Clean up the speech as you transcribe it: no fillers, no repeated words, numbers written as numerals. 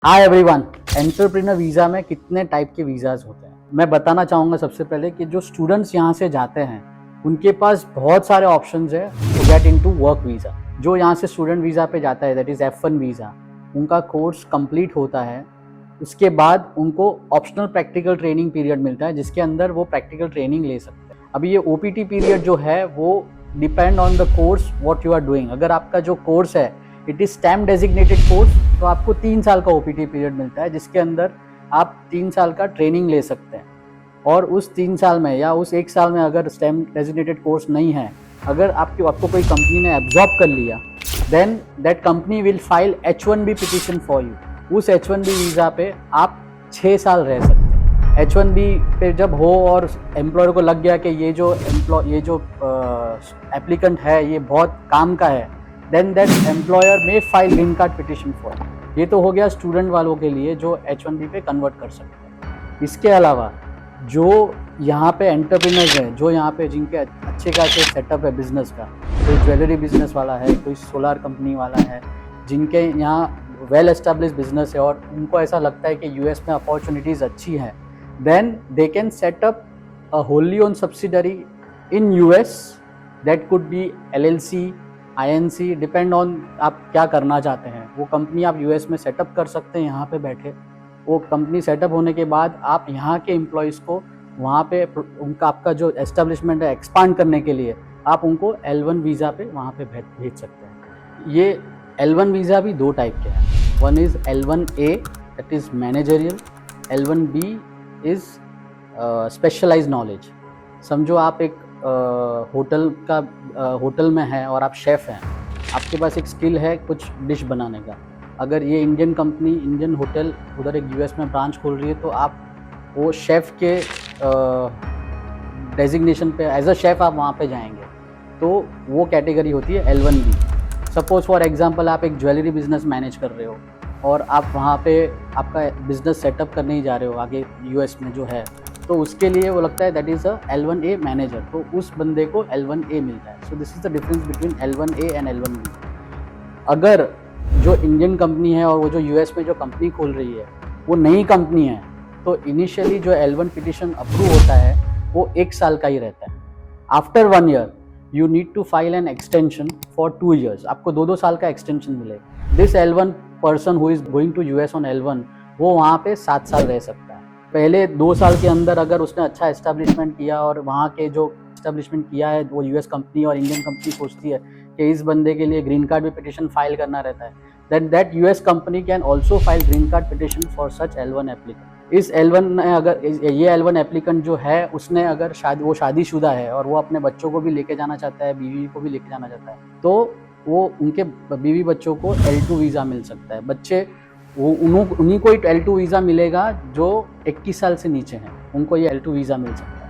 Hi everyone. Entrepreneur visa में कितने type के वीज़ाज होते हैं मैं बताना चाहूँगा। सबसे पहले कि जो स्टूडेंट्स यहाँ से जाते हैं उनके पास बहुत सारे ऑप्शंस है to get into work visa. जो यहाँ से स्टूडेंट वीज़ा पे जाता है, दैट इज़ F1 वीज़ा, उनका कोर्स कंप्लीट होता है। उसके बाद उनको ऑप्शनल प्रैक्टिकल ट्रेनिंग पीरियड मिलता है जिसके अंदर वो प्रैक्टिकल ट्रेनिंग ले सकते हैं। अभी ये OPT पीरियड जो है वो depend on the course what you are doing. अगर आपका जो कोर्स है it is STEM designated course तो आपको 3 साल का OPT पीरियड मिलता है जिसके अंदर आप 3 साल का ट्रेनिंग ले सकते हैं। और उस 3 साल में या उस 1 साल में अगर स्टैम्प डेजिग्नेटेड कोर्स नहीं है, अगर आपको कोई कंपनी ने एब्जॉर्ब कर लिया, then that company will file H1B petition for you. उस H1B वीज़ा पे आप 6 साल रह सकते हैं। H1B पे जब हो और एम्प्लॉयर को लग गया कि ये जो एप्लीकेंट है ये बहुत काम का है, देन दैट एम्प्लॉयर में file green card petition for. ये तो हो गया स्टूडेंट वालों के लिए जो H1B पे कन्वर्ट कर सकते हैं। इसके अलावा जो यहाँ पे एंटरप्रेन्योर्स हैं, जो यहाँ पे जिनके अच्छे खासे सेटअप है बिजनेस का, कोई ज्वेलरी बिजनेस वाला है, कोई सोलर कंपनी वाला है, जिनके यहाँ वेल एस्टेब्लिश बिजनेस है और उनको ऐसा लगता है कि US में अपॉर्चुनिटीज़ अच्छी हैं, then they can set up a wholly own subsidiary in US। That could be LLC, INC, depend on आप क्या करना चाहते हैं। वो कंपनी आप US में सेटअप कर सकते हैं यहाँ पे बैठे। वो कंपनी सेटअप होने के बाद आप यहाँ के एम्प्लॉयज़ को वहाँ पे उनका आपका जो एस्टेब्लिशमेंट है एक्सपांड करने के लिए आप उनको L1 वीज़ा पे वहाँ पे भेज सकते हैं। ये L1 वीज़ा भी 2 टाइप के हैं। One is L1A, that is managerial. L1B is specialised knowledge. समझो आप एक होटल में है और आप शेफ़ हैं, आपके पास एक स्किल है कुछ डिश बनाने का। अगर ये इंडियन कंपनी, इंडियन होटल उधर एक US में ब्रांच खोल रही है तो आप वो शेफ़ के डेजिग्नेशन पे एज अ शेफ़ आप वहाँ पे जाएंगे, तो वो कैटेगरी होती है L1B। सपोज़ फॉर एग्जांपल आप एक ज्वेलरी बिज़नेस मैनेज कर रहे हो और आप वहाँ पे आपका बिज़नेस सेटअप करने ही जा रहे हो आगे US में जो है, तो उसके लिए वो लगता है that is a L1A manager, तो उस बंदे को L1A मिलता है। So this is the difference between L1A and L1B। अगर जो इंडियन कंपनी है और वो जो US में जो कंपनी खोल रही है वो नई कंपनी है, तो इनिशियली जो L1 पिटिशन अप्रूव होता है वो 1 साल का ही रहता है। After 1 year you need to file an extension for 2 years. आपको 2-2 साल का एक्सटेंशन मिलेगा। This L1 person who is going to US on L1 वो वहाँ पे 7 साल रह सकता है। पहले 2 साल के अंदर अगर उसने अच्छा एस्टेब्लिशमेंट किया और वहाँ के जो एस्टेब्लिशमेंट किया है वो US कंपनी और इंडियन कंपनी सोचती है कि इस बंदे के लिए ग्रीन कार्ड भी पिटिशन फाइल करना रहता है, that US company can also file green card petition for such L1 applicant. इस L1 ने अगर ये L1 एप्लीकेंट जो है उसने अगर शादीशुदा है और वो अपने बच्चों को भी लेके जाना चाहता है, बीवी को भी लेके जाना चाहता है, तो वो उनके बीवी बच्चों को L2 वीज़ा मिल सकता है। बच्चे वो उन्हीं को ही L2 वीज़ा मिलेगा जो 21 साल से नीचे हैं, उनको ये L2 वीज़ा मिल सकता है।